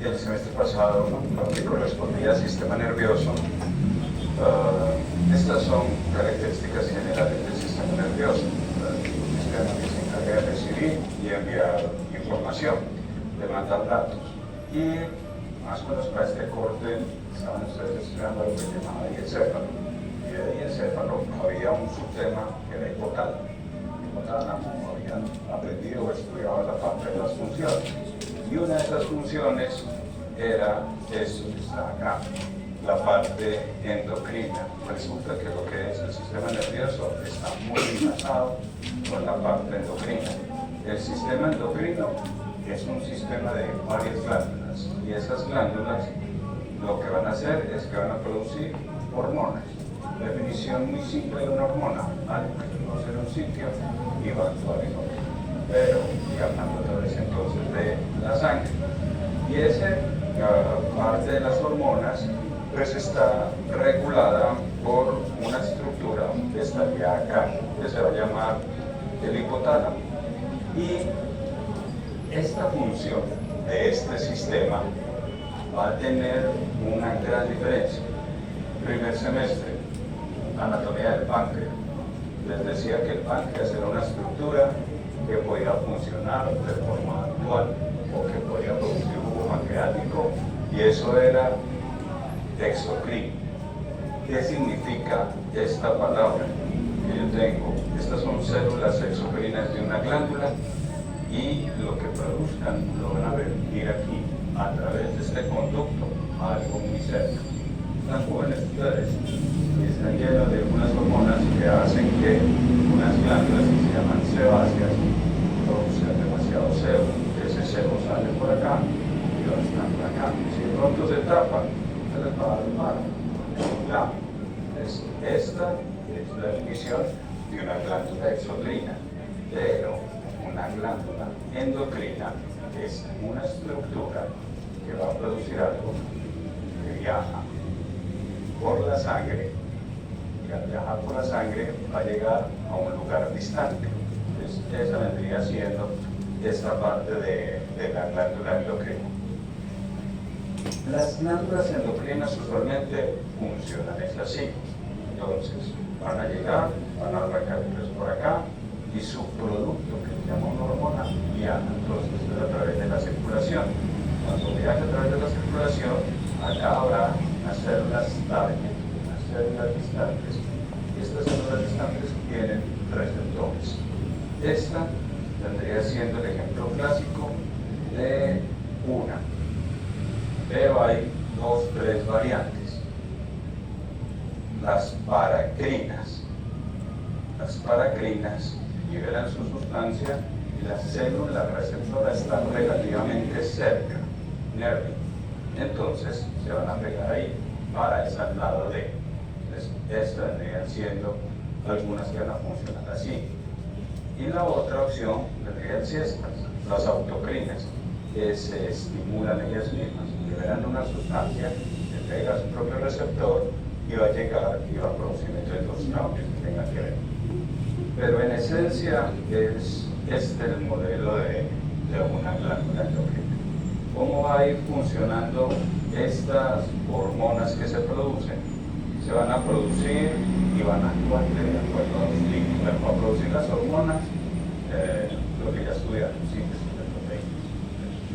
el semestre pasado, lo que correspondía al sistema nervioso. Estas son características generales del sistema nervioso. Un sistema que se encarga de recibir y enviar información, de mandar datos. Y más o menos para este corte estaban ustedes estudiando lo que se llamaba diencéfalo. Y de diencéfalo había un subtema que era hipotálamo. Hipotálamo habían aprendido o estudiado la parte de las funciones. Y una de esas funciones era esto que está acá, la parte endocrina. Resulta que lo que es el sistema nervioso está muy enlazado con la parte endocrina. El sistema endocrino es un sistema de varias glándulas y esas glándulas lo que van a hacer es que van a producir hormonas. Definición muy simple de una hormona: algo que produce en un sitio y va a actuar en otro. Pero, y hablando otra vez entonces de la sangre, y esa parte de las hormonas pues está regulada por una estructura que estaría acá, que se va a llamar el hipotálamo. Y esta función de este sistema va a tener una gran diferencia. Primer semestre, anatomía del páncreas. Les decía que el páncreas era una estructura que podía funcionar de forma actual o que podía producir jugo pancreático, y eso era exocrino. ¿Qué significa esta palabra que yo tengo? Estas son células exocrinas de una glándula y lo que produzcan lo van a vertir aquí a través de este conducto a algo muy cerca. Están jóvenes ustedes y están llenos de unas hormonas que hacen que unas glándulas que se llaman sebáceas produzcan demasiado sebo. Ese sebo sale por acá y va a estar por acá. Si de pronto se tapa, se les va a dar el paro. Claro. Esta es la definición de una glándula exocrina, pero una glándula endocrina es una estructura que va a producir algo que viaja por la sangre, y al viajar por la sangre va a llegar a un lugar distante. Entonces, esa vendría siendo esta parte de la glándula endocrina. Las glándulas endocrinas usualmente funcionan es así. Entonces, van a llegar, van a arrancar por acá, y su producto, que se llama una hormona, viaja entonces a través de la circulación. Cuando viaja a través de la circulación, acá habrá unas células target, unas células distantes, y estas células distantes tienen receptores. Esta vendría siendo el ejemplo clásico de una, pero hay dos, tres variantes. Las paracrinas. Las paracrinas liberan su sustancia y la célula receptora está relativamente cerca, nervio. Entonces se van a pegar ahí, para es al lado de. Estas vendrían siendo algunas que van a funcionar así. Y la otra opción vendrían estas, las autocrinas, que se estimulan ellas mismas, liberan una sustancia que pega a su propio receptor y va a llegar y va a producir entre los cambios que tengan que ver. Pero en esencia es este el modelo de una glándula endocrina. ¿Cómo va a ir funcionando estas hormonas que se producen? Se van a producir y van a actuar de acuerdo a los líquidos. Va a producir las hormonas, lo que ya estudiaron, síntesis de proteínas.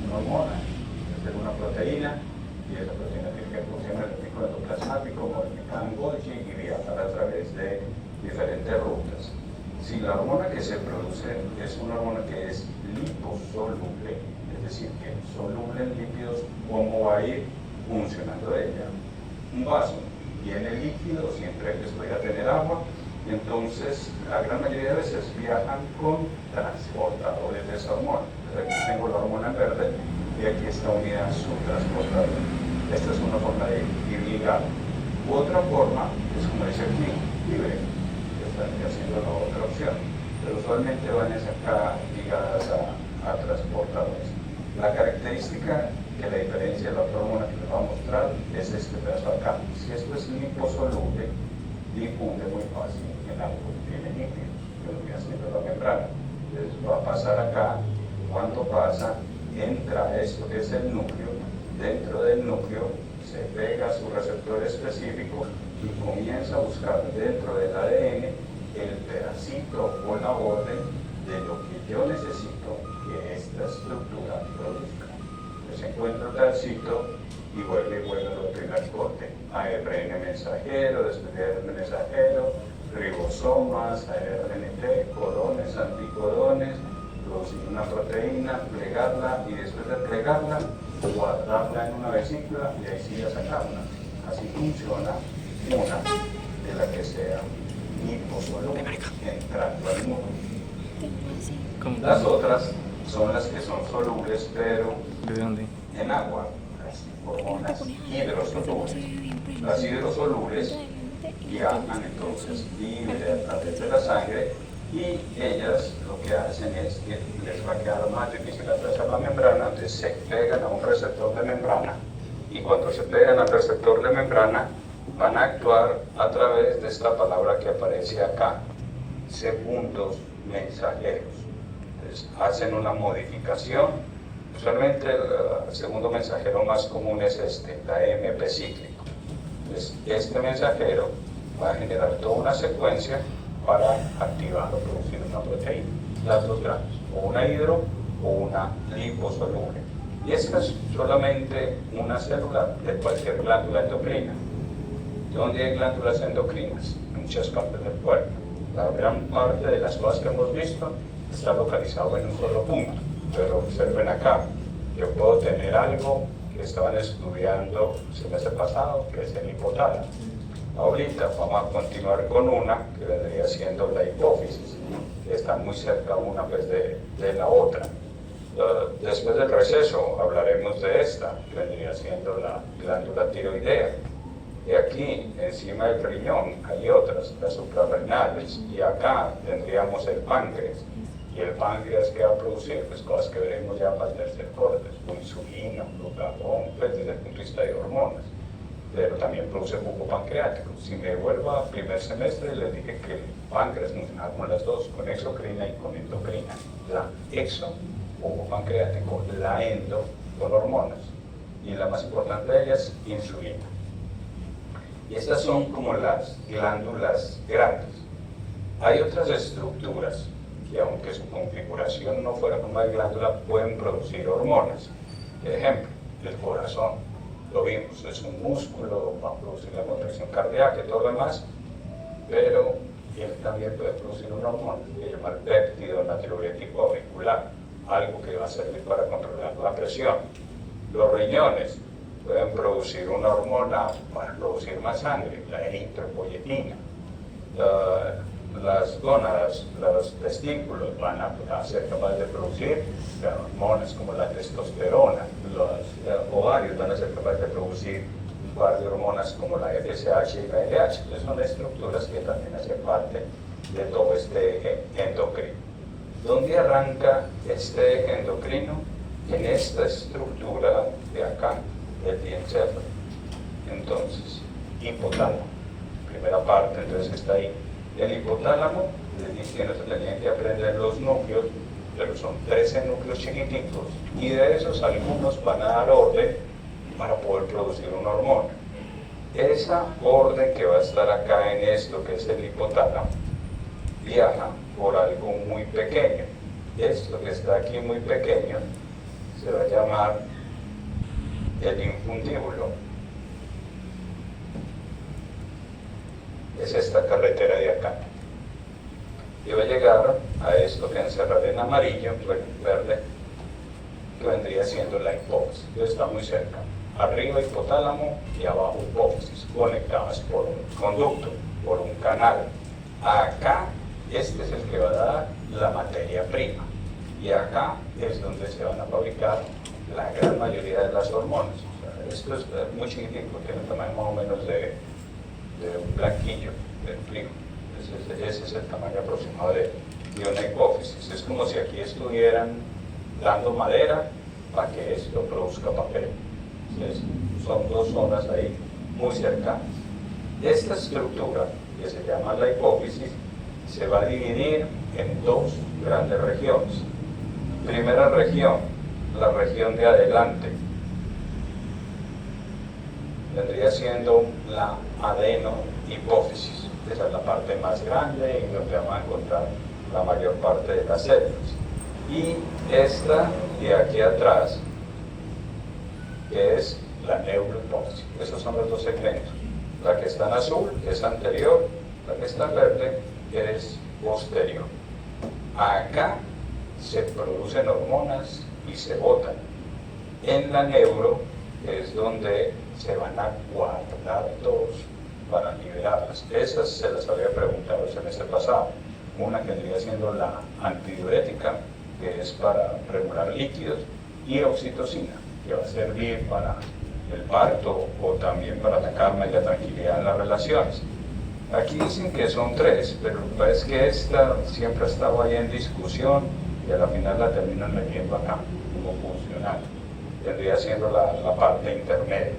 Una hormona es una proteína, y esa proteína tiene que funcionar en el reticulo endoplasmático, modificada en Golgi y viajar a través de diferentes rutas. Si la hormona que se produce es una hormona que es liposoluble, es decir, que es soluble en lípidos, ¿cómo va a ir funcionando ella? Un vaso tiene líquido, siempre que pueda tener agua, entonces la gran mayoría de veces viajan con transportadores de esa hormona. Entonces, aquí tengo la hormona en verde y aquí está unida su transportador. Esta es una forma de ir ligado. Otra forma es, como dice aquí, libre, que están haciendo la otra opción, pero usualmente van a acá ligadas a transportadores. La característica que la diferencia de la otra hormona que les va a mostrar es este pedazo acá. Si esto es liposoluble, difunde muy fácil en algo que tiene lípidos, que lo que hace la membrana. Entonces va a pasar acá, cuando pasa, entra esto que es el núcleo, dentro del núcleo, se pega a su receptor específico y comienza a buscar dentro del ADN el pedacito o la orden de lo que yo necesito que esta estructura produzca. Entonces encuentro el pedacito y vuelve al primer corte. ARN mensajero, después de ARN mensajero, ribosomas, ARNT, codones, anticodones, producir una proteína, plegarla y después de plegarla, guardarla en una vesícula y ahí sí a sacarla. Así funciona una de la que sea liposoluble entrando al núcleo. Las otras son las que son solubles, pero en agua, las hormonas hidrosolubles. Las hidrosolubles viajan entonces libre a través de la sangre y ellas lo que hacen es que les va a quedar más difícil atravesar la membrana, entonces se pegan a un receptor de membrana y cuando se pegan al receptor de membrana van a actuar a través de esta palabra que aparece acá, segundos mensajeros. Entonces hacen una modificación. Usualmente el segundo mensajero más común es este, la AMP cíclico. Entonces este mensajero va a generar toda una secuencia para activar o producir una proteína, las dos grandes, o una hidro o una liposoluble. Y esta es solamente una célula de cualquier glándula endocrina. ¿Dónde hay glándulas endocrinas? En muchas partes del cuerpo. La gran parte de las cosas que hemos visto está localizado en un solo punto, pero observen acá, yo puedo tener algo que estaban estudiando el semestre pasado, que es el hipotálamo. Ahorita vamos a continuar con una que vendría siendo la hipófisis, que está muy cerca una pues, de la otra. Después del receso hablaremos de esta, que vendría siendo la glándula tiroidea. Y aquí, encima del riñón, hay otras, las suprarrenales, y acá tendríamos el páncreas. Y el páncreas que va a producir, pues cosas que veremos ya para el tercer corte, insulina, glucagón, pues desde el punto de vista de hormonas. Pero también produce jugo pancreático. Si me vuelvo a primer semestre, les dije que el páncreas funciona con las dos, con exocrina y con endocrina. La exo, jugo pancreático, la endo, con hormonas. Y la más importante de ellas, insulina. Y estas son como las glándulas grandes. Hay otras estructuras que aunque su configuración no fuera como de glándula, pueden producir hormonas. Por ejemplo, el corazón, lo vimos, es un músculo, va a producir la contracción cardíaca y todo lo demás, pero él también puede producir una hormona que se llama el péptido natriurético auricular, algo que va a servir para controlar la presión. Los riñones pueden producir una hormona para producir más sangre, la eritropoyetina. Las gónadas, los testículos van a ser capaces de producir hormonas como la testosterona, los ovarios van a ser capaces de producir un par de hormonas como la FSH y la LH. Entonces son estructuras que también hacen parte de todo este eje endocrino. ¿Dónde arranca este eje endocrino? En esta estructura de acá, del diencéfalo. Entonces, hipotálamo, primera parte, entonces está ahí. El hipotálamo, les dije que no se tenían que aprender los núcleos, pero son 13 núcleos chiquititos y de esos algunos van a dar orden para poder producir una hormona. Esa orden que va a estar acá en esto, que es el hipotálamo, viaja por algo muy pequeño. Esto que está aquí muy pequeño se va a llamar el infundíbulo. Es esta carretera de acá. Y va a llegar a esto que encerraré en amarillo, bueno, verde, que vendría siendo la hipófisis. Está muy cerca. Arriba hipotálamo y abajo hipófisis, conectadas por un conducto, por un canal. Acá, este es el que va a dar la materia prima. Y acá es donde se van a fabricar la gran mayoría de las hormonas. O sea, esto es muy chiquitico, tiene un tamaño más o menos de un blanquillo, de un frijol. Ese es el tamaño aproximado de una hipófisis. Es como si aquí estuvieran dando madera para que esto produzca papel. Entonces, son dos zonas ahí muy cercanas. Esta estructura, que se llama la hipófisis, se va a dividir en dos grandes regiones. Primera región, la región de adelante, vendría siendo la adenohipófisis. Esa es la parte más grande y donde vamos a encontrar la mayor parte de las células. Y esta de aquí atrás, que es la neurohipófisis. Esos son los dos segmentos. La que está en azul es anterior, la que está en verde es posterior. Acá se producen hormonas y se botan. En la neuro es donde se van a guardar todos para liberarlas. Esas se las había preguntado el semestre pasado. Una que vendría siendo la antidiurética, que es para regular líquidos, y oxitocina, que va a servir para el parto o también para la calma y la tranquilidad en las relaciones. Aquí dicen que son 3, pero lo que pasa es que esta siempre ha estado ahí en discusión y a la final la terminan metiendo acá como funcional. Vendría siendo la parte intermedia.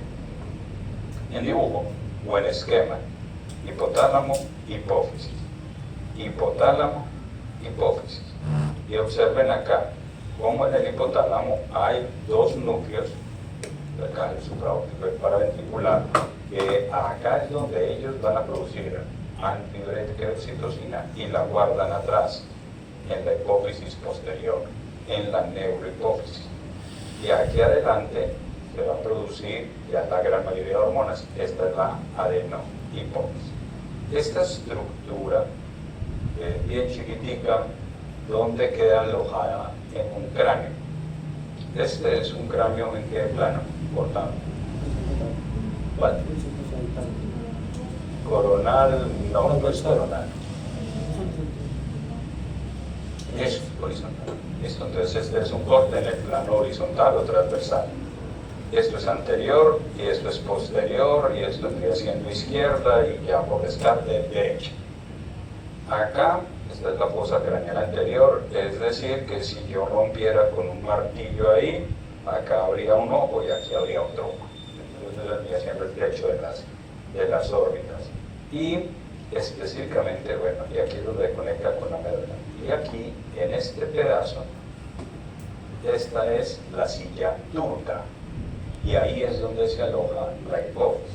En dibujo o en esquema, hipotálamo, hipófisis. Hipotálamo, hipófisis. Y observen acá cómo en el hipotálamo hay 2 núcleos, acá el supraóptico y el paraventricular, que acá es donde ellos van a producir antidiurética y oxitocina y la guardan atrás, en la hipófisis posterior, en la neurohipófisis. Y aquí adelante se va a producir ya la gran mayoría de hormonas. Esta es la adenohipófisis. Esta estructura bien chiquitica, donde queda alojada en un cráneo. Este es un cráneo en qué plano, cortado. ¿Cuál? Coronal, no es coronal. Es horizontal. Esto, entonces este es un corte en el plano horizontal o transversal. Esto es anterior y esto es posterior y esto vendría siendo izquierda y ya por descarte derecha. Acá, esta es la fosa craneal anterior, es decir, que si yo rompiera con un martillo ahí, acá habría un ojo y aquí habría otro ojo. Entonces vendría siendo el techo de las órbitas. Y específicamente, bueno, y aquí es donde conecta con la médula. Y aquí, en este pedazo, esta es la silla turca. Y ahí es donde se aloja la hipófisis.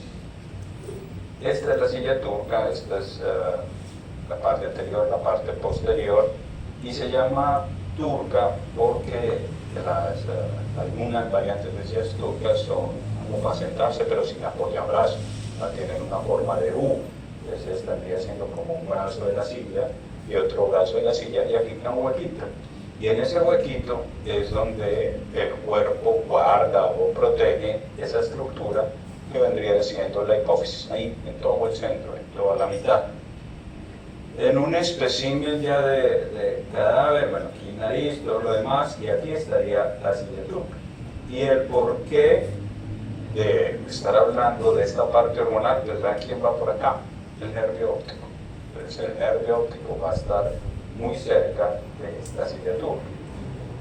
Esta es la silla turca, esta es la parte anterior, la parte posterior, y se llama turca porque algunas variantes de sillas turcas son como para sentarse pero sin apoyabrazo, tienen una forma de U. Entonces tendría siendo como un brazo de la silla y otro brazo de la silla y aquí está un huequito. Y en ese huequito es donde el cuerpo guarda o protege esa estructura que vendría siendo la hipófisis, ahí en todo el centro, en toda la mitad. En un espécimen ya de cadáver, bueno, aquí nariz, todo lo demás, y aquí estaría la silla turca. Y el porqué de estar hablando de esta parte hormonal, pues vean quién va por acá, el nervio óptico. Entonces el nervio óptico va a estar muy cerca de esta silla turca.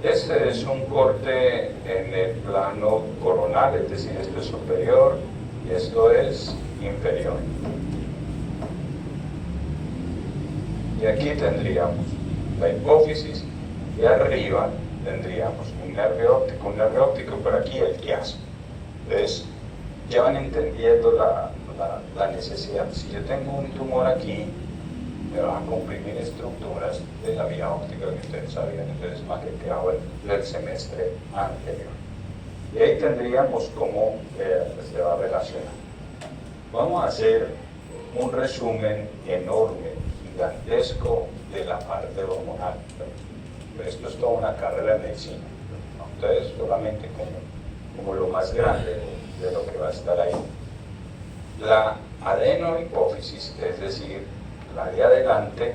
Este es un corte en el plano coronal, es decir, esto es superior y esto es inferior. Y aquí tendríamos la hipófisis y arriba tendríamos un nervio óptico, por aquí el quiasma. Entonces, ya van entendiendo la necesidad. Si yo tengo un tumor aquí, me van a comprimir estructuras de la vía óptica que ustedes sabían, entonces maqueteado del semestre anterior. Y ahí tendríamos cómo se va a relacionar. Vamos a hacer un resumen enorme, gigantesco de la parte hormonal. Esto es toda una carrera de medicina, ¿no? Entonces solamente como lo más grande de lo que va a estar ahí. La adenohipófisis, es decir, la de adelante,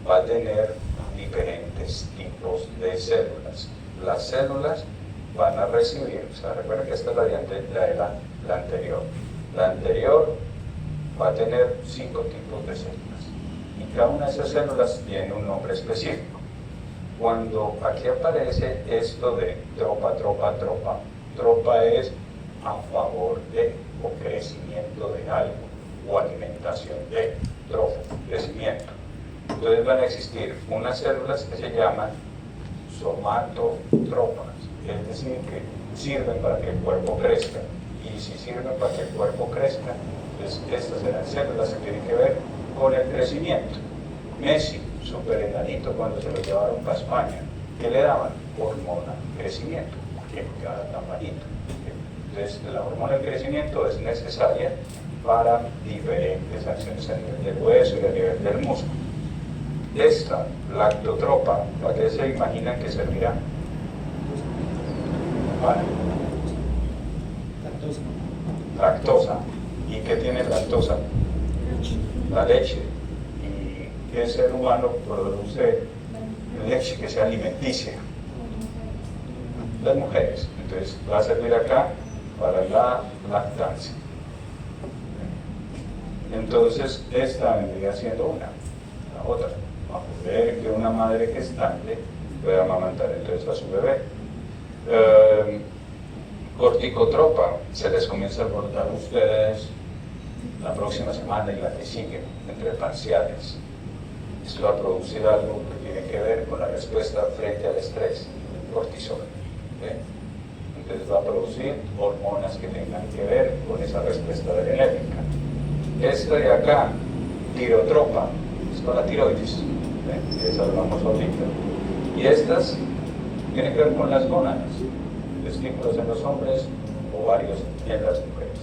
va a tener diferentes tipos de células. Las células van a recibir, o sea, recuerden que esta es la de adelante, la anterior. La anterior va a tener 5 tipos de células. Y cada una de esas células tiene un nombre específico. Cuando aquí aparece esto de tropa, tropa es a favor de o crecimiento de algo o alimentación de crecimiento. Entonces van a existir unas células que se llaman somatotropas, es decir, que sirven para que el cuerpo crezca, y si sirven para que el cuerpo crezca, pues estas eran células que tienen que ver con el crecimiento. Messi, súper enanito cuando se lo llevaron para España, ¿qué le daban? Hormona de crecimiento, que cada tamañito. Entonces, la hormona de crecimiento es necesaria para diferentes acciones a nivel del hueso y a nivel del músculo. Esta lactotropa, ¿para qué se imaginan que servirá? Vale. Lactosa. ¿Y qué tiene lactosa? La leche. ¿Y qué ser humano produce leche que sea alimenticia? Las mujeres. Entonces va a servir acá para la lactancia. Entonces esta vendría siendo una. La otra, va a poder que una madre gestante pueda amamantar entonces a su bebé. Corticotropa, se les comienza a cortar a ustedes la próxima semana y la que sigue, entre parciales. Esto va a producir algo que tiene que ver con la respuesta frente al estrés, cortisol. Entonces va a producir hormonas que tengan que ver con esa respuesta adrenérgica. Esta de acá, tirotropa, es para la tiroides, de eso hablamos ahorita. Y estas tienen que ver con las gónadas, testículos en los hombres, ovarios en las mujeres.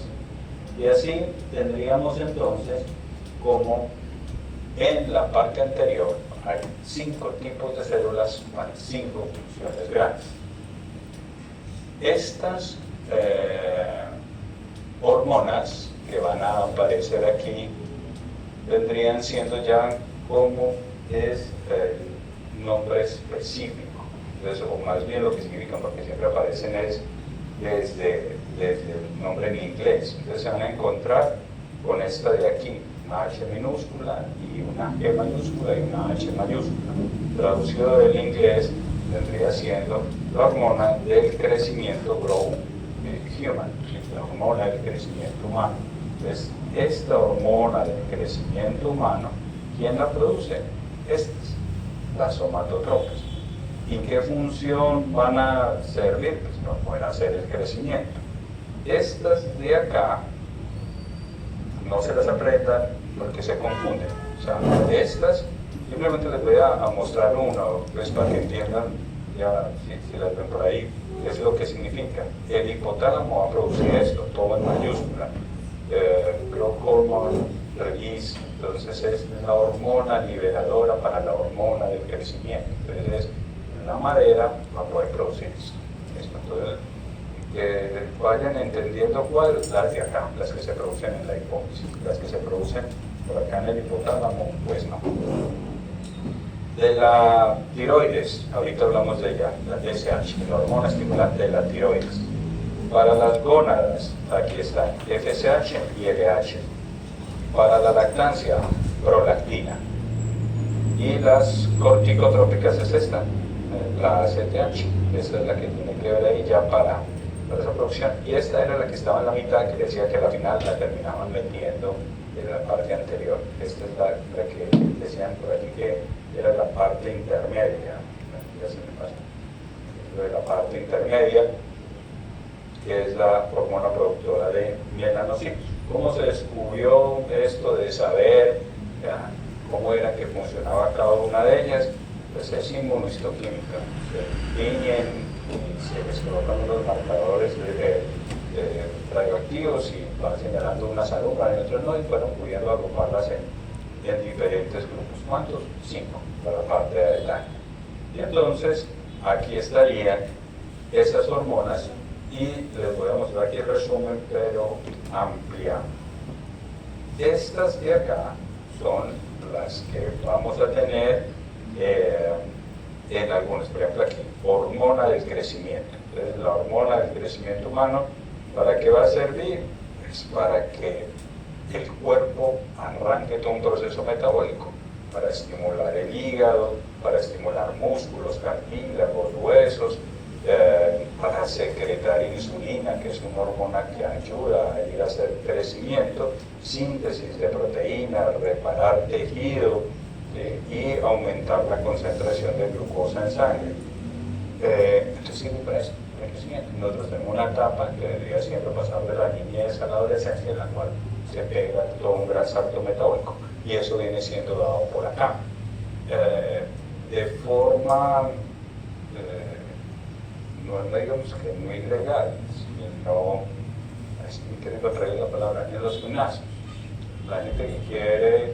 Y así tendríamos entonces como en la parte anterior hay 5 tipos de células para 5 funciones grandes. Estas hormonas que van a aparecer aquí vendrían siendo ya como es el nombre específico. Entonces, o más bien lo que significan, porque siempre aparecen es desde el nombre en inglés. Entonces se van a encontrar con esta de aquí, una H minúscula y una G mayúscula y una H mayúscula. Traducido del inglés vendría siendo la hormona del crecimiento growth human, la hormona del crecimiento humano. Entonces, esta hormona del crecimiento humano, ¿quién la produce? Estas, las somatotropas. ¿Y qué función van a servir? Pues para poder hacer el crecimiento. Estas de acá, no se las aprendan porque se confunden. O sea, estas, simplemente les voy a mostrar uno, pues para que entiendan, ya si las ven por ahí, qué es lo que significa. El hipotálamo va a producir esto, todo en mayúscula. Growth hormone, release, entonces es la hormona liberadora para la hormona del crecimiento. Entonces, la madera va a poder producir esto. Entonces, que vayan entendiendo cuáles, las de acá, las que se producen en la hipófisis, las que se producen por acá en el hipotálamo, pues no. De la tiroides, ahorita hablamos de ella, la TSH, la hormona estimulante de la tiroides. Para las gónadas, aquí están FSH y LH. Para la lactancia, prolactina. Y las corticotrópicas es esta, la ACTH, esta es la que tiene que ver ahí ya para esa producción. Y esta era la que estaba en la mitad, que decía que al final la terminaban metiendo en la parte anterior. Esta es la que decían por aquí que era la parte intermedia. Ya se me pasa. De la parte intermedia, que es la hormona productora de melanocitos. ¿Cómo se descubrió esto de saber cómo era que funcionaba cada una de ellas? Pues es inmunohistoquímica. Se tiñen y se les colocan unos marcadores radioactivos y van señalando unas alumbran y otras no, y fueron pudiendo agruparlas en diferentes grupos. ¿Cuántos? 5 para la parte de adelante. Y entonces aquí estarían esas hormonas y les voy a mostrar aquí el resumen, pero ampliado. Estas de acá son las que vamos a tener en algunas, por ejemplo aquí, hormona del crecimiento. Entonces la hormona del crecimiento humano, ¿para qué va a servir? Pues para que el cuerpo arranque todo un proceso metabólico, para estimular el hígado, para estimular músculos, cartílagos, huesos, para secretar insulina, que es una hormona que ayuda a ir a hacer crecimiento, síntesis de proteína, reparar tejido y aumentar la concentración de glucosa en sangre. Entonces sirve para eso, para crecimiento. Nosotros tenemos una etapa que vendría siendo pasar de la niñez a la adolescencia, en la cual se pega todo un gran salto metabólico, y eso viene siendo dado por acá. De forma, no digamos que muy legal, sino, queriendo traer la palabra, en los gimnasios. La gente que quiere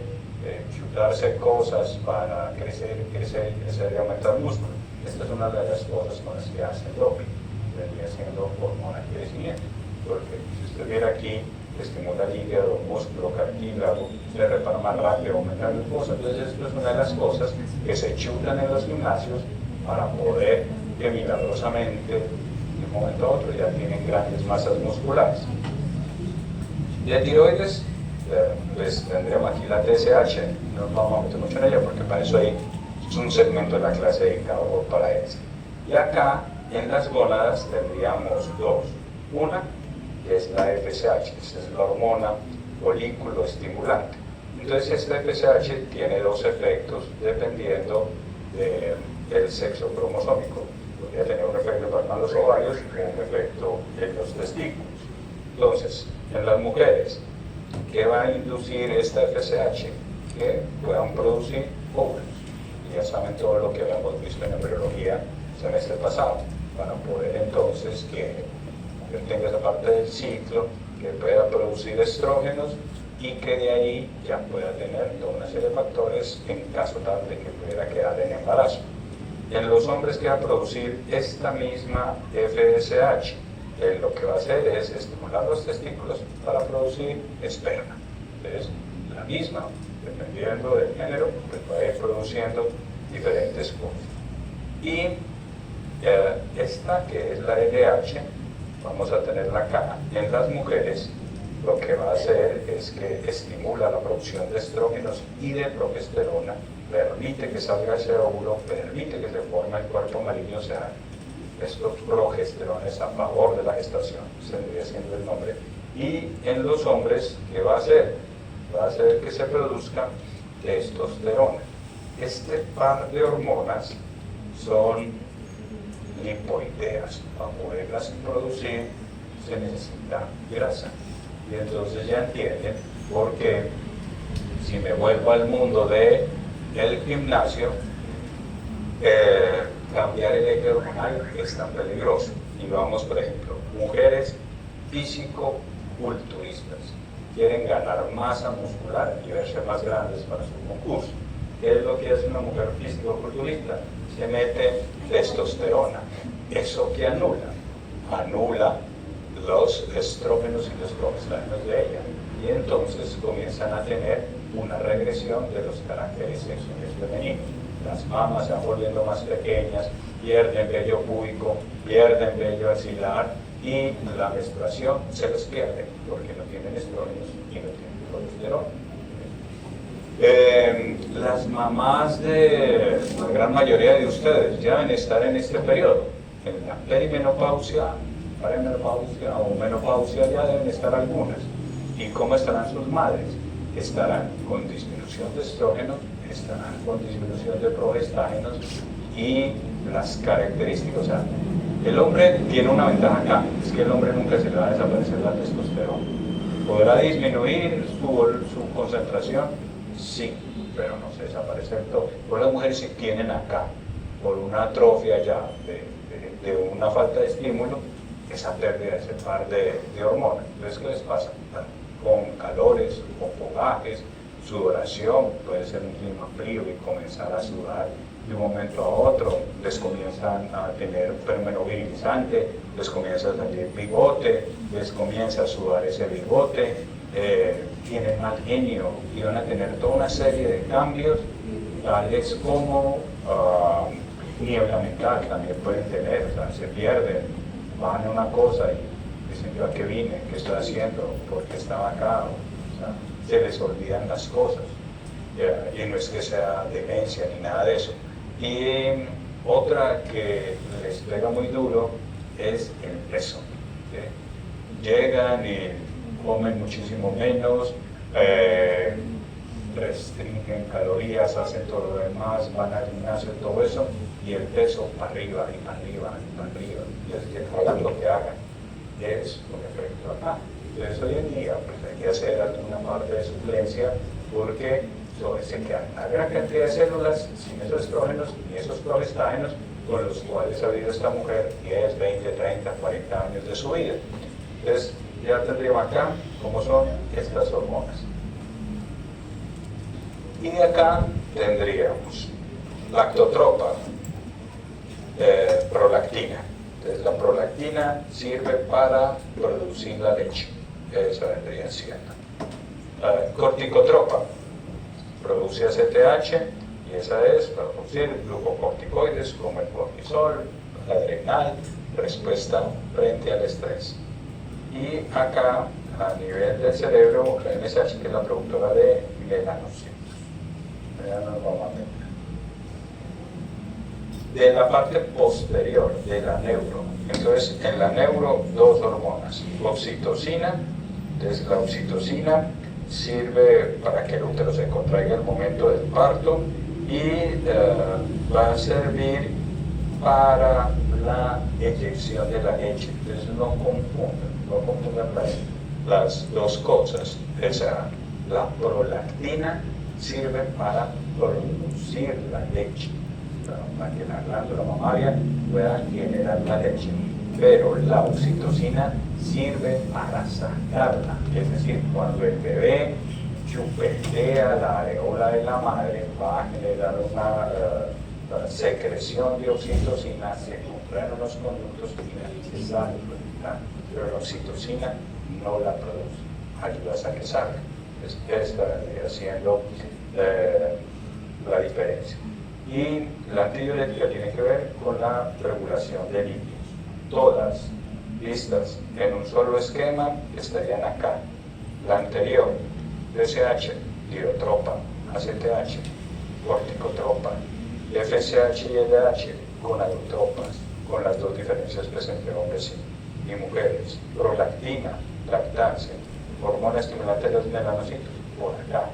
chutarse cosas para crecer y aumentar músculo. Esta es una de las cosas con las que hace el doping, vendría siendo hormona de crecimiento, porque si usted viera aquí, estimula el hígado, músculo, cartílago, se repara más rápido, aumenta el glucosa. Entonces esto es una de las cosas que se chutan en los gimnasios para poder que milagrosamente de un momento a otro ya tienen grandes masas musculares. De tiroides, pues tendremos aquí la TSH, no nos vamos a meter mucho en ella porque para eso hay un segmento de la clase dedicado para eso. Y acá en las gónadas tendríamos dos. Una, que es la FSH, esa es la hormona folículo estimulante. Entonces esta FSH tiene dos efectos dependiendo del sexo cromosómico. Podría tener un efecto para los ovarios y un efecto en los testículos. Entonces, en las mujeres, ¿qué va a inducir esta FSH? Que puedan producir óvulos. Y ya saben todo lo que habíamos visto en embriología el semestre pasado, para poder entonces que tenga esa parte del ciclo, que pueda producir estrógenos y que de ahí ya pueda tener toda una serie de factores en caso tal de que pudiera quedar en embarazo. En los hombres que va a producir esta misma FSH, lo que va a hacer es estimular los testículos para producir esperma. Entonces, la misma, dependiendo del género, pues va a ir produciendo diferentes cosas. Y esta, que es la LH, vamos a tenerla acá. En las mujeres, lo que va a hacer es que estimula la producción de estrógenos y de progesterona, permite que salga ese óvulo, permite que se forme el cuerpo maligno, o sea, estos progesterones a favor de la gestación, se vendría siendo el nombre. Y en los hombres, ¿qué va a hacer? Va a hacer que se produzca testosterona. Este par de hormonas son lipoideas. Para poderlas producir se necesita grasa. Y entonces ya entienden por qué, si me vuelvo al mundo del gimnasio, cambiar el eje hormonal es tan peligroso. Y vamos, por ejemplo, mujeres físico-culturistas quieren ganar masa muscular y verse más grandes para su concurso. ¿Qué es lo que hace una mujer físico-culturista? Se mete testosterona. ¿Eso qué anula? Anula los estrógenos y los progesterones de ella. Y entonces comienzan a tener una regresión de los caracteres sexuales femeninos. Las mamas se van volviendo más pequeñas, pierden vello púbico, pierden vello axilar y la menstruación se les pierde porque no tienen estrógenos y no tienen progesterona. Las mamás de la gran mayoría de ustedes ya deben estar en este periodo, en la perimenopausia o menopausia ya deben estar algunas. ¿Y cómo estarán sus madres? Estarán con disminución de estrógenos, estarán con disminución de progestágenos y las características. O sea, el hombre tiene una ventaja acá, es que el hombre nunca se le va a desaparecer la testosterona. ¿Podrá disminuir su concentración? Sí, pero no se desaparece del todo. Por las mujeres sí tienen acá, por una atrofia ya de una falta de estímulo, esa pérdida de ese par de hormonas. Entonces, ¿qué les pasa? Con calores, con fogajes, sudoración, puede ser un clima frío y comenzar a sudar de un momento a otro, les comienzan a tener fenómeno virilizante, les comienza a salir bigote, les comienza a sudar ese bigote, tienen mal genio y van a tener toda una serie de cambios, tales como niebla mental también pueden tener, o sea, se pierden, van a una cosa y dicen, ¿yo a qué vine? ¿Qué estoy haciendo? ¿Por qué estaba acá? O sea, se les olvidan las cosas. Y no es que sea demencia ni nada de eso. Y otra que les pega muy duro es el peso. ¿Sí? Llegan y comen muchísimo menos, restringen calorías, hacen todo lo demás, van al gimnasio, todo eso, y el peso para arriba y para arriba y para arriba, y es que hagan lo que hagan, es un efecto acá. Entonces hoy en día pues, hay que hacer alguna parte de suplencia porque se quedan una gran cantidad de células sin esos estrógenos y esos progestágenos con los cuales ha vivido esta mujer 10, 20, 30, 40 años de su vida. Entonces ya tendríamos acá cómo son estas hormonas. Y de acá tendríamos lactotropa, prolactina. Entonces la prolactina sirve para producir la leche, eso vendría siendo. Corticotropa produce ACTH y esa es para producir glucocorticoides como el cortisol, la adrenal, respuesta frente al estrés. Y acá a nivel del cerebro, la MSH, que es la productora de melanocitos. Ya nos vamos a meter. De la parte posterior de la neuro, entonces en la neuro dos hormonas, oxitocina. Entonces la oxitocina sirve para que el útero se contraiga al momento del parto y va a servir para la eyección de la leche. Entonces no confundan las dos cosas. O sea, la prolactina sirve para producir la leche, para que la glándula mamaria pueda generar la leche, pero la oxitocina sirve para sacarla, es decir, cuando el bebé chupetea la areola de la madre va a generar una secreción de oxitocina, se contraen unos conductos y se sale, pero la oxitocina no la produce, ayuda a que salga. Esta vendría siendo la diferencia. Y la antidiurética tiene que ver con la regulación de lípidos. Todas listas en un solo esquema estarían acá. La anterior, FSH, diotropa, ACTH, corticotropa, FSH y LH, gonadotropas, con las dos diferencias pues, entre hombres y mujeres. Prolactina, lactancia, hormona estimulante de los melanocitos, por acá.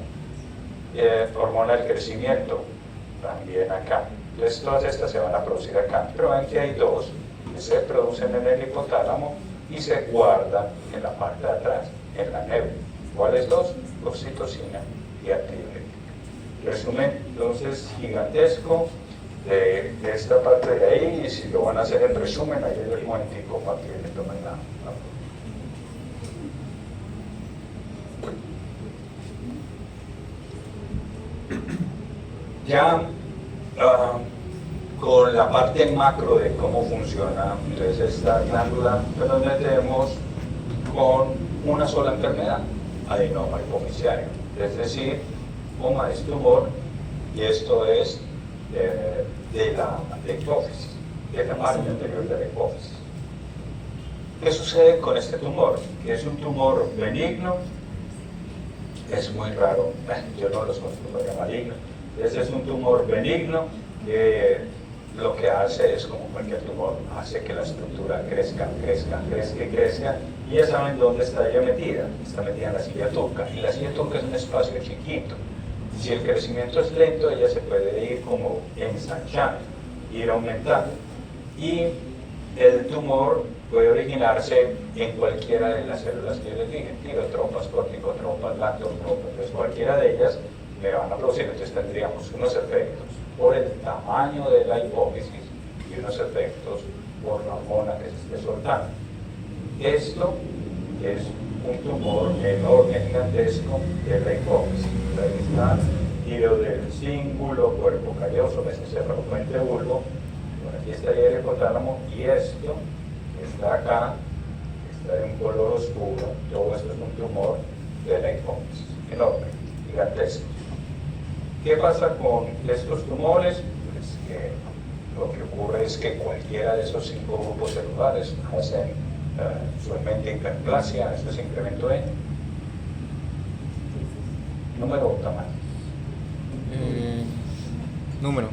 Hormona del crecimiento, también acá. Entonces todas estas se van a producir acá, pero ven que hay dos que se producen en el hipotálamo y se guardan en la parte de atrás, en la neuro. ¿Cuáles dos? Oxitocina y antidiurética. Resumen entonces gigantesco de esta parte de ahí, y si lo van a hacer en resumen, ahí les momentico para que le tomen la ya con la parte macro de cómo funciona entonces esta glándula, pues nos metemos con una sola enfermedad, adenoma hipofisiario, es decir, coma es tumor y esto es de la hipófisis, de la parte anterior de la hipófisis. ¿Qué sucede con este tumor? Que es un tumor benigno, es muy raro, yo no los considero malignos. Ese es un tumor benigno que lo que hace es, como cualquier tumor, hace que la estructura crezca, y ya saben dónde está ella metida. Está metida en la silla turca, y la silla turca es un espacio chiquito. Si el crecimiento es lento, ella se puede ir como ensanchando, ir aumentando. Y el tumor puede originarse en cualquiera de las células que yo les dije, tirotropas, corticotropas, lactotropas, entonces cualquiera de ellas me van a producir. Entonces tendríamos unos efectos por el tamaño de la hipófisis y unos efectos por la hormona que se esté soltando. Esto es un tumor enorme, gigantesco de la hipófisis. Ahí está giro del cíngulo, cuerpo calloso, mesocefalocente bulbo. Por aquí estaría el hipotálamo y esto está acá, está de un color oscuro. Todo esto es un tumor de la hipófisis, enorme, gigantesco. ¿Qué pasa con estos tumores? Pues que lo que ocurre es que cualquiera de esos 5 grupos celulares hacen usualmente hiperplasia, esto es incremento en número o tamaño. Número.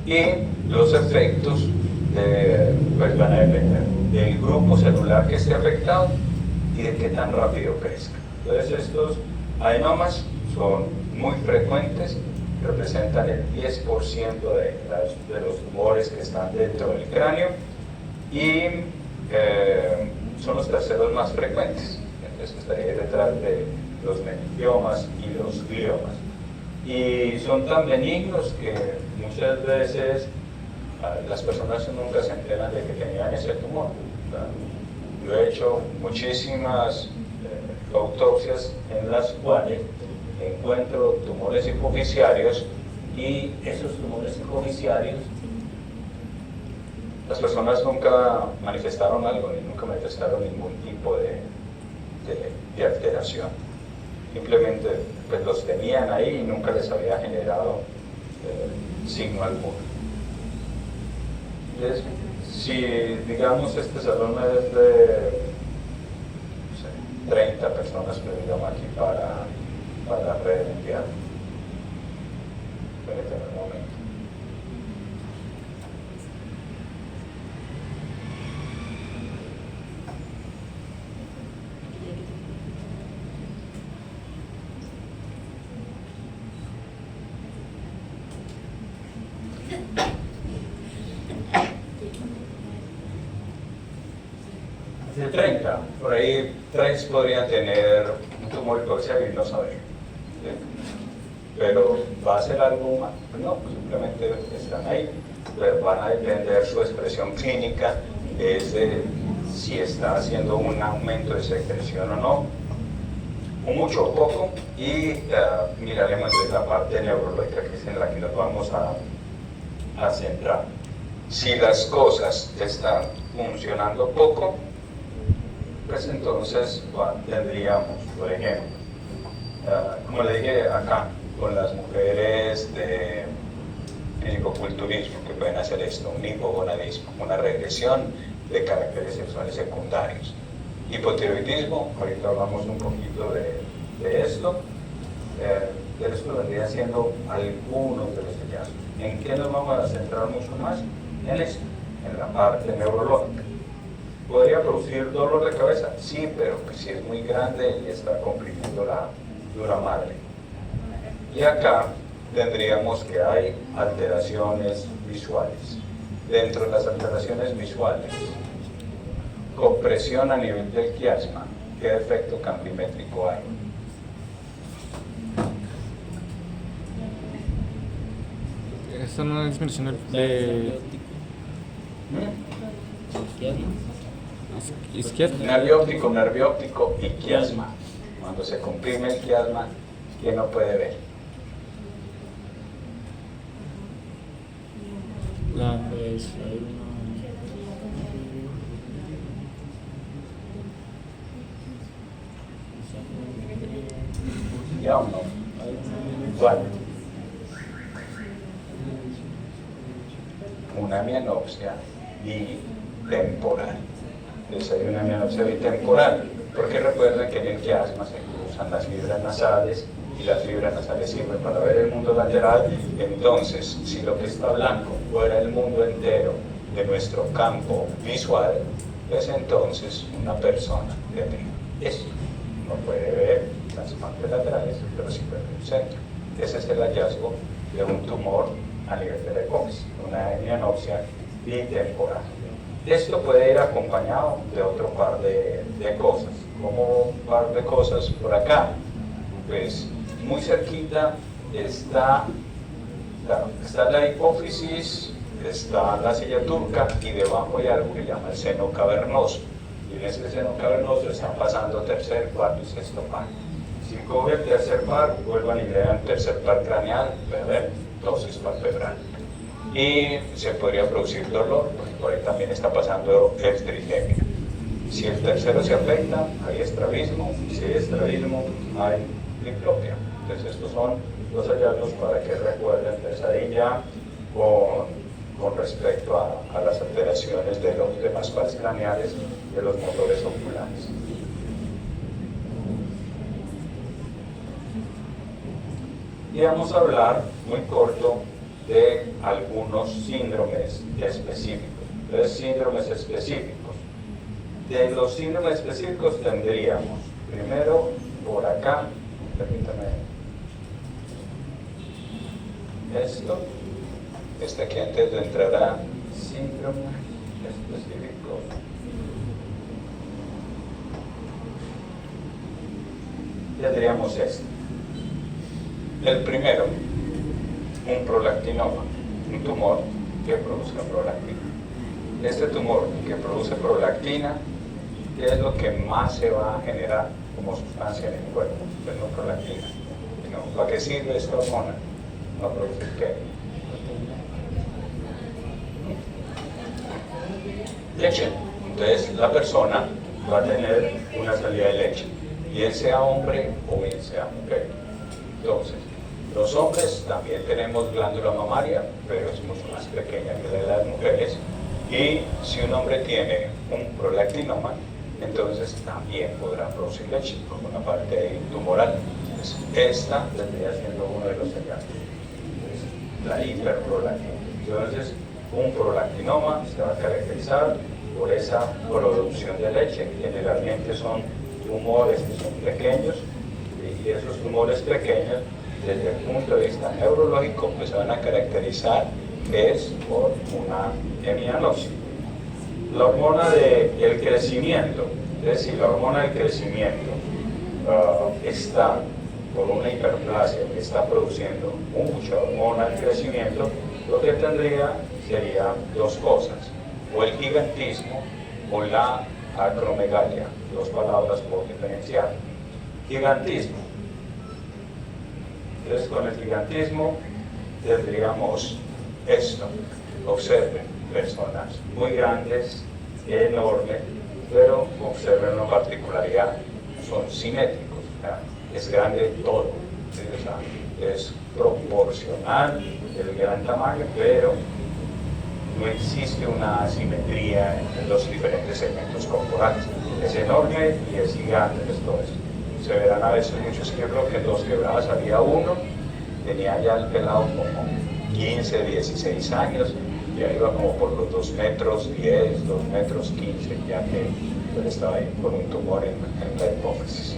Y los efectos pues van a depender del grupo celular que esté afectado y de qué tan rápido crezca. Entonces estos adenomas son muy frecuentes representan el 10% de los tumores que están dentro del cráneo y son los terceros más frecuentes. Entonces estaría detrás de los meningiomas y los gliomas. Y son tan benignos que muchas veces las personas nunca se enteran de que tenían ese tumor. Yo he hecho muchísimas autopsias en las cuales encuentro tumores hipoficiarios y esos tumores hipoficiarios las personas nunca manifestaron algo, ni nunca manifestaron ningún tipo de alteración. Simplemente pues, los tenían ahí y nunca les había generado signo alguno. Entonces, si digamos este salón es de 30 personas que vinieron aquí para la red mundial. Permítame un momento. De 30, por ahí 3 podrían tener un tumor hipoficiario y no saber. ¿Sí? Pero ¿va a ser algo más? No, simplemente están ahí. Pero van a depender su expresión clínica, es de si está haciendo un aumento de secreción o no, o mucho o poco, y miraremos de la parte neurológica, que es en la que nos vamos a centrar. Si las cosas están funcionando poco, pues entonces tendríamos, por ejemplo, como le dije acá, con las mujeres de fisicoculturismo que pueden hacer esto, un hipogonadismo, una regresión de caracteres sexuales secundarios. Hipotiroidismo, ahorita hablamos un poquito de esto, pero esto vendría siendo algunos de los hallazgos. ¿En qué nos vamos a centrar mucho más? En esto, en la parte neurológica. ¿Podría producir dolor de cabeza? Sí, pero pues si es muy grande y está comprimiendo la dura madre. Y acá tendríamos que hay alteraciones visuales. Dentro de las alteraciones visuales, compresión a nivel del quiasma. ¿Qué efecto campimétrico hay? Esto no es disminución de izquierda. Nervio óptico y quiasma. Cuando se comprime el quiasma, ¿quién no puede ver? Pues hay ¿Ya o no? ¿Cuál? Una mianopsia bitemporal. Entonces hay una mianopsia bitemporal, porque recuerden que en el quiasma se cruzan las fibras nasales y las fibras nasales sirven para ver el mundo lateral. Entonces, si lo que está blanco fuera el mundo entero de nuestro campo visual, pues entonces una persona tendría eso. No puede ver las partes laterales, pero sí puede ver el centro. Ese es el hallazgo de un tumor a nivel de la hipófisis, una mianopsia bitemporal. Esto puede ir acompañado de otro par de cosas. Como un par de cosas por acá, pues muy cerquita está la hipófisis, está la silla turca y debajo hay algo que llama el seno cavernoso. Y en ese seno cavernoso están pasando tercer, cuarto y sexto par. Si coge el tercer par, vuelvan y vean el tercer par craneal, ver dosis palpebral. Y se podría producir dolor, porque por ahí también está pasando el trigémino. Si el tercero se afecta, hay estrabismo, y si hay estrabismo, hay diplopia. Entonces estos son los hallazgos para que recuerden pesadilla con respecto a las alteraciones de los demás pares craneales de los motores oculares. Y vamos a hablar muy corto de algunos síndromes específicos. Entonces, síndromes específicos. De los síndromes específicos tendríamos, primero, por acá, permítame. esto, este aquí antes de entrar a síndrome específico. Tendríamos esto. El primero, un prolactinoma, un tumor que produzca prolactina. Este tumor que produce prolactina, ¿qué es lo que más se va a generar como sustancia en el cuerpo? Pues no prolactina. No, ¿para qué sirve esta hormona? ¿No produce qué? Leche. Entonces la persona va a tener una salida de leche, bien sea hombre o bien sea mujer. Entonces, los hombres también tenemos glándula mamaria, pero es mucho más pequeña que la de las mujeres. Y si un hombre tiene un prolactinoma, entonces también podrá producir leche como una parte tumoral. Entonces, esta vendría siendo uno de los señales. La hiperprolactina. Entonces, un prolactinoma se va a caracterizar por esa producción de leche. Generalmente son tumores que son pequeños, y esos tumores pequeños, desde el punto de vista neurológico, pues se van a caracterizar es por una hemianopsia. La hormona del crecimiento, es decir, la hormona del crecimiento está por una hiperplasia que está produciendo mucha hormona del crecimiento, lo que tendría sería dos cosas, o el gigantismo o la acromegalia, dos palabras por diferenciar. Gigantismo. Entonces, con el gigantismo tendríamos esto. Observen, personas muy grandes, enormes, pero observen una particularidad, son simétricos, ¿verdad? Es grande todo, ¿sí? O sea, es proporcional el gran tamaño, pero no existe una asimetría en los diferentes segmentos corporales. Es enorme y es gigante, esto es. Se verán a veces muchos, yo creo que en Dos Quebradas había uno, tenía ya el pelado como 15, 16 años, ya iba como por los 2 metros 10, 2 metros 15, ya que él estaba ahí con un tumor en la hipófisis.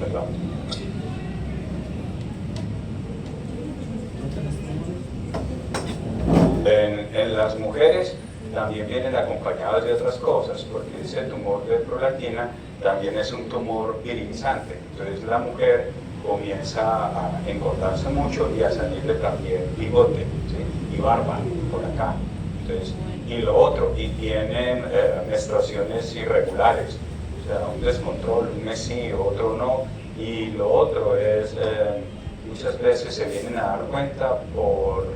Perdón. En las mujeres también vienen acompañadas de otras cosas, porque ese tumor de prolactina también es un tumor virilizante. Entonces la mujer comienza a engordarse mucho y a salirle también bigote, ¿sí? Y barba por acá. Entonces, y lo otro, y tienen menstruaciones irregulares, o sea, un descontrol, un mes sí, otro no. Y lo otro es, muchas veces se vienen a dar cuenta por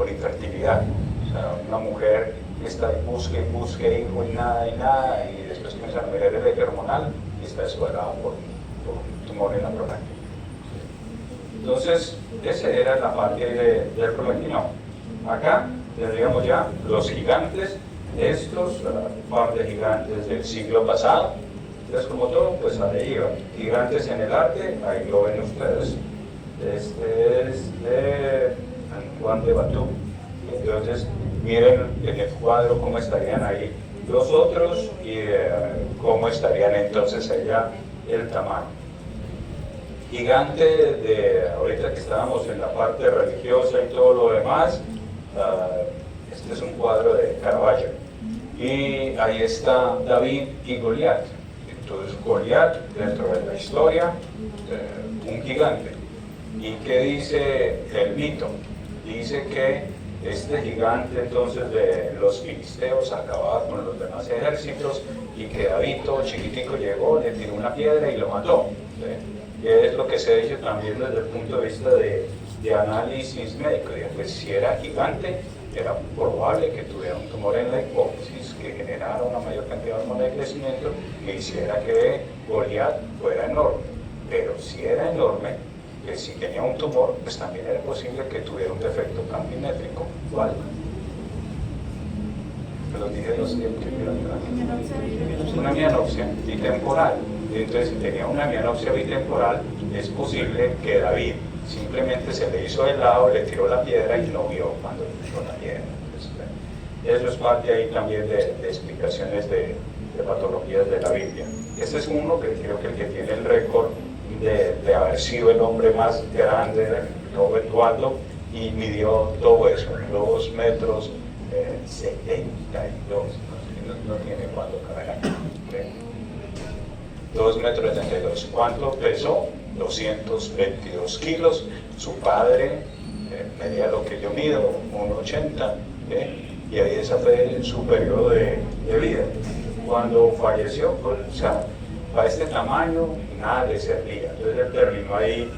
infertilidad. O sea, una mujer que está busque hijo y nada, y después comienza a mirar el eje hormonal y está descuadrada por un tumor en la prolactina. Entonces, esa era la parte del prolactinoma. Acá tendríamos ya los gigantes, estos, la parte de gigantes del siglo pasado. Entonces, como todo, pues ahí iba. Gigantes en el arte, ahí lo ven ustedes. Este es de Juan de Batú. Entonces, miren en el cuadro cómo estarían ahí los otros y cómo estarían entonces allá el tamaño. Gigante de ahorita que estábamos en la parte religiosa y todo lo demás, este es un cuadro de Caravaggio. Y ahí está David y Goliat. Entonces Goliat, dentro de la historia, un gigante. ¿Y qué dice el mito? Dice que este gigante entonces de los filisteos acababa con los demás ejércitos y que David todo chiquitico llegó, le tiró una piedra y lo mató. ¿Sí? Que es lo que se dice también desde el punto de vista de análisis médico. Pues si era gigante, era probable que tuviera un tumor en la hipófisis que generara una mayor cantidad de hormona de crecimiento que hiciera que Goliat fuera enorme. Pero si era enorme, que si tenía un tumor, pues también era posible que tuviera un defecto campimétrico. ¿Cuál? Los dije los que una mianopsia bitemporal. Entonces, si tenía una mianopsia bitemporal, es posible que David simplemente se le hizo de lado, le tiró la piedra y no vio cuando le tiró la piedra. Eso es parte ahí también de explicaciones de patologías de la Biblia. Este es uno que creo que el que tiene el récord de haber sido el hombre más grande, Robert Waldo, y midió todo eso, 2 metros 72, no tiene cuánto caber aquí. 2 metros 72. ¿Cuánto pesó? 222 kilos. Su padre medía lo que yo mido, 1,80, y ahí ese fue su periodo de vida. Cuando falleció, pues, o sea, para este tamaño nada le servía. Entonces él terminó ahí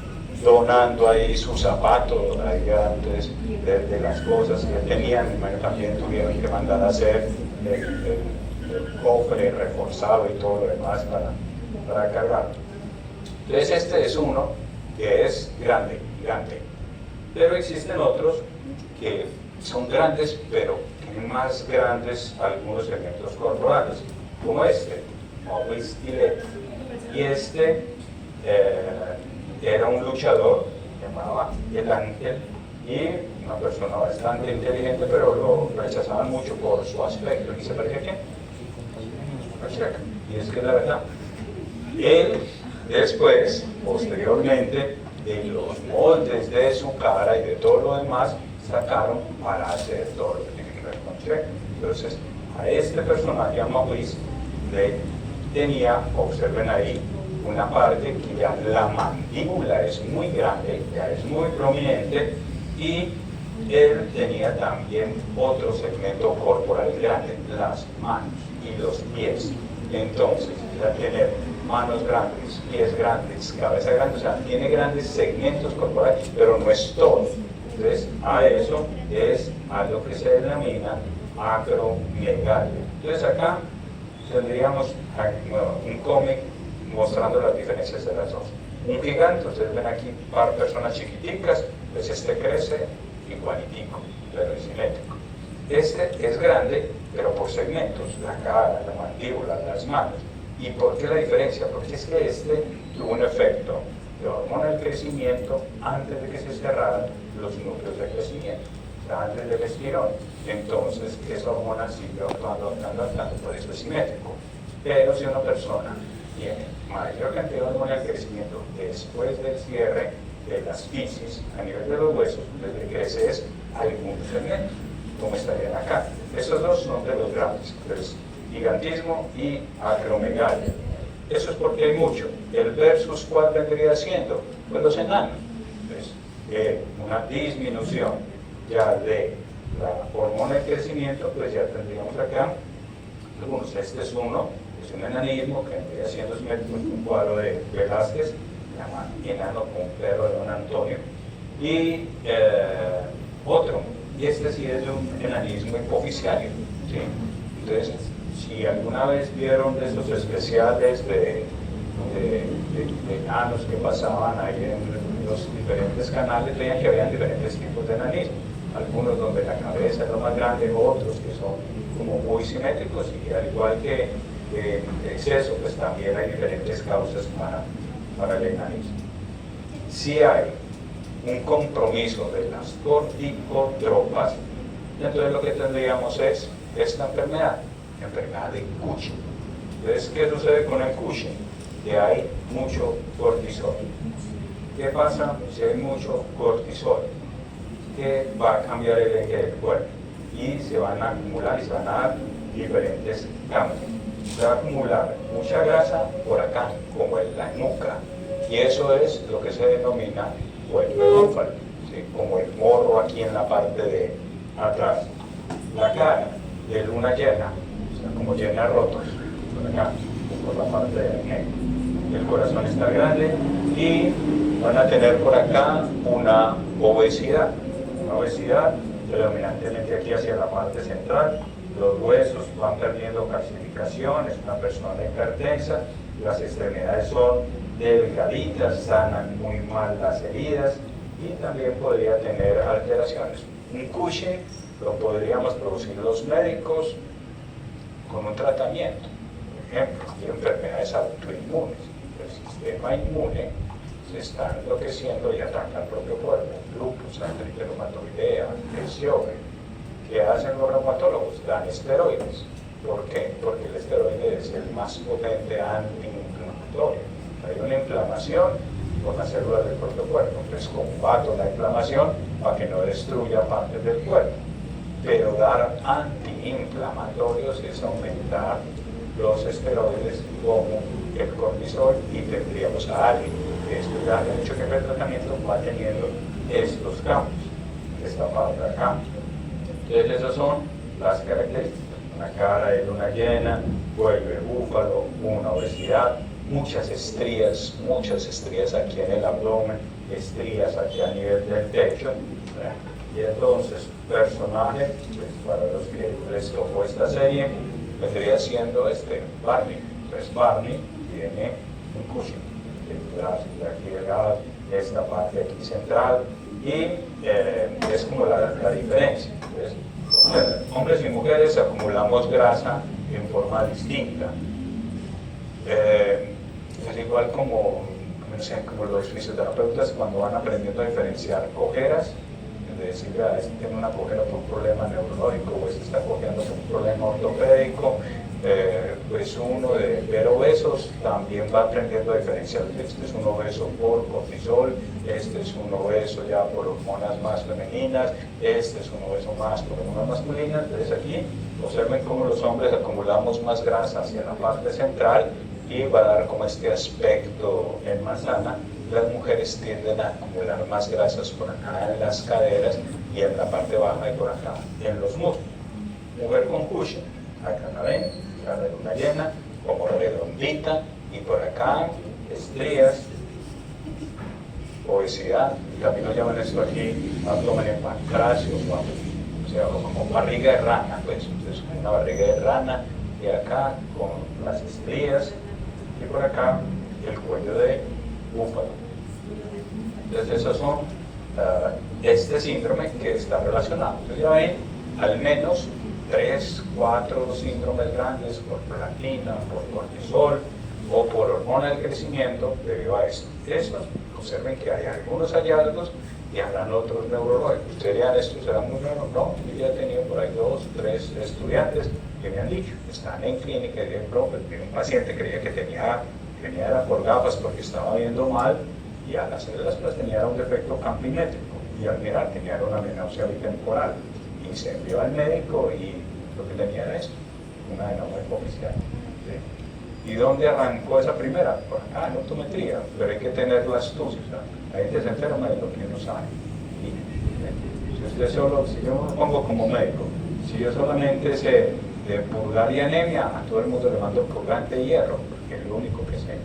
donando ahí sus zapatos, ahí antes de las cosas que tenían. También tuvieron que mandar a hacer el cofre reforzado y todo lo demás para cargar. Entonces este es uno que es grande, gigante. Pero existen otros que son grandes, pero tienen más grandes algunos segmentos corporales, como este, Maurice Tillet. Y este era un luchador, llamaba El Ángel, y una persona bastante inteligente, pero lo rechazaban mucho por su aspecto. ¿Y se parece a quién? A Shrek. Y es que es la verdad. Él, después, posteriormente, de los moldes de su cara y de todo lo demás, sacaron para hacer todo lo que tiene que ver con Shrek. Entonces, a este personaje, a Maurice, le tenía, observen ahí, una parte que ya la mandíbula es muy grande, ya es muy prominente, y él tenía también otro segmento corporal grande, las manos y los pies. Entonces, ya tener manos grandes, pies grandes, cabeza grande, o sea, tiene grandes segmentos corporales, pero no es todo. Entonces, a eso es a lo que se denomina acromegalia. Entonces, acá tendríamos un cómic mostrando las diferencias de las dos. Un gigante, ustedes ven aquí par personas chiquiticas, pues este crece igualitico, pero es simétrico. Este es grande, pero por segmentos, la cara, la mandíbula, las manos. ¿Y por qué la diferencia? Porque es que este tuvo un efecto de hormona del crecimiento antes de que se cerraran los núcleos de crecimiento, o sea, antes del estirón. Entonces, esa hormona siguió actuando, por eso es simétrico. Pero si una persona tiene mayor cantidad de hormona del crecimiento después del cierre de las fisis a nivel de los huesos, lo que crece es algún segmento, como estarían acá. Esos dos son de los grandes, entonces, gigantismo y acromegalia. Eso es porque hay mucho. El versus, ¿cuál vendría siendo? Pues los enanos. Entonces, una disminución ya de la hormona del crecimiento, pues ya tendríamos acá algunos. Este es uno, es un enanismo que vendría siendo un cuadro de Velázquez, se llama Enano con perro de Don Antonio. Y otro, y este sí es de un enanismo hipoficiario, ¿sí? Entonces, si alguna vez vieron de esos especiales de enanos que pasaban ahí en los diferentes canales, veían que habían diferentes tipos de enanismo. Algunos donde la cabeza es lo más grande, otros que son como muy simétricos, y al igual que exceso, pues también hay diferentes causas para el enanismo. Si hay un compromiso de las corticotropas, entonces lo que tendríamos es esta enfermedad de Cushing. Entonces, ¿qué sucede con el Cushing? Que hay mucho cortisol. ¿Qué pasa si hay mucho cortisol? Que va a cambiar el eje del cuerpo y se van a acumular y se van a dar diferentes cambios. Se va a acumular mucha grasa por acá, como en la nuca, y eso es lo que se denomina cuello de búfalo, ¿sí? Como el morro aquí en la parte de atrás. La cara de luna llena, o sea, como llena rotos, por acá, por la parte del medio. El corazón está grande y van a tener por acá una obesidad predominantemente aquí hacia la parte central. Los huesos van perdiendo calcificación, es una persona hipertensa, las extremidades son delgaditas, sanan muy mal las heridas y también podría tener alteraciones. Un Cushing lo podríamos producir los médicos con un tratamiento. Por ejemplo, hay enfermedades autoinmunes. El sistema inmune se está enloqueciendo y ataca al propio cuerpo. Lupus, artritis reumatoidea, lesión. ¿Qué hacen los reumatólogos? Dan esteroides. ¿Por qué? Porque el esteroide es el más potente antiinflamatorio. Hay una inflamación con las células del propio cuerpo. Entonces combato la inflamación para que no destruya partes del cuerpo. Pero dar antiinflamatorios es aumentar los esteroides como el cortisol y tendríamos a alguien que estudiar el hecho que el tratamiento va teniendo estos cambios, esta parte acá. Entonces esas son las características. Una cara de luna llena, cuello de búfalo, una obesidad, muchas estrías aquí en el abdomen, estrías aquí a nivel del pecho. Y entonces, personaje, pues, para los que les tocó esta serie, vendría siendo Barney. Entonces Barney tiene un Cushing, aquí esta parte aquí central, y es como la diferencia. Entonces, hombres y mujeres acumulamos grasa en forma distinta. Es igual como, no sé, como los fisioterapeutas cuando van aprendiendo a diferenciar cojeras, de decir, este tiene una cojera por un problema neurológico o este está cojeando por un problema ortopédico, pues uno de ver obesos también va aprendiendo a diferenciar. Este es un obeso por cortisol, este es un obeso ya por hormonas más femeninas, este es un obeso más por hormonas masculinas. Entonces aquí observen cómo los hombres acumulamos más grasa hacia la parte central y va a dar como este aspecto en manzana. Las mujeres tienden a acumular más grasas por acá en las caderas y en la parte baja y por acá en los muslos. Mujer con Cushing, acá la ven, cara de luna llena, como redondita, y por acá estrías, obesidad, también lo llaman esto aquí abdomen en pancracio, o sea, como barriga de rana, pues, entonces una barriga de rana, y acá con las estrías, y por acá el cuello de búfalo. Entonces esos son este síndrome que está relacionado. Entonces ya ven, al menos 3, 4 síndromes grandes por prolactina, por cortisol o por hormona del crecimiento debido a esto. Estos, observen que hay algunos hallazgos y habrán otros neurológicos. Ustedes dirían, esto será muy raro. No, yo ya he tenido por ahí 2, 3 estudiantes que me han dicho, están en clínica y dicen, profe, un paciente creía que tenía era por gafas porque estaba viendo mal, y al hacer las pruebas tenía un defecto campimétrico, y al mirar tenía una menopsia bitemporal, y se envió al médico y lo que tenía era esto, una adenoma hipoficial. ¿Sí? ¿Y dónde arrancó esa primera? Por acá, en optometría, pero hay que tener la astucia, hay que se enferma de lo que uno sabe. Si usted solo, si yo me pongo como médico, si yo solamente sé de purgar y anemia, a todo el mundo le mando purgante y hierro, porque es lo único que sé.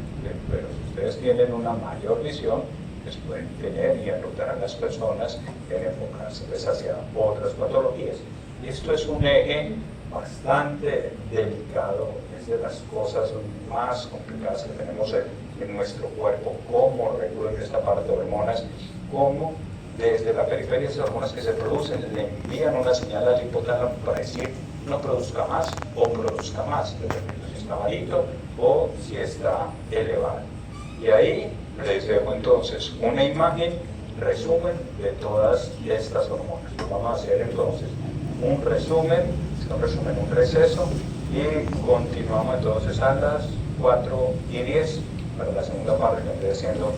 Pero si ustedes tienen una mayor visión, pues pueden tener y enrutar a las personas en enfocarse hacia otras patologías. Esto es un eje bastante delicado, es de las cosas más complicadas que tenemos en nuestro cuerpo, cómo regular esta parte de hormonas, cómo desde la periferia esas hormonas que se producen le envían una señal al hipotálamo para decir no produzca más o produzca más, dependiendo si está bajito o si está elevado. Y ahí les dejo entonces una imagen, resumen de todas estas hormonas. Vamos a hacer entonces un resumen, un receso, y continuamos entonces a las 4:10 para la segunda parte que vendría siendo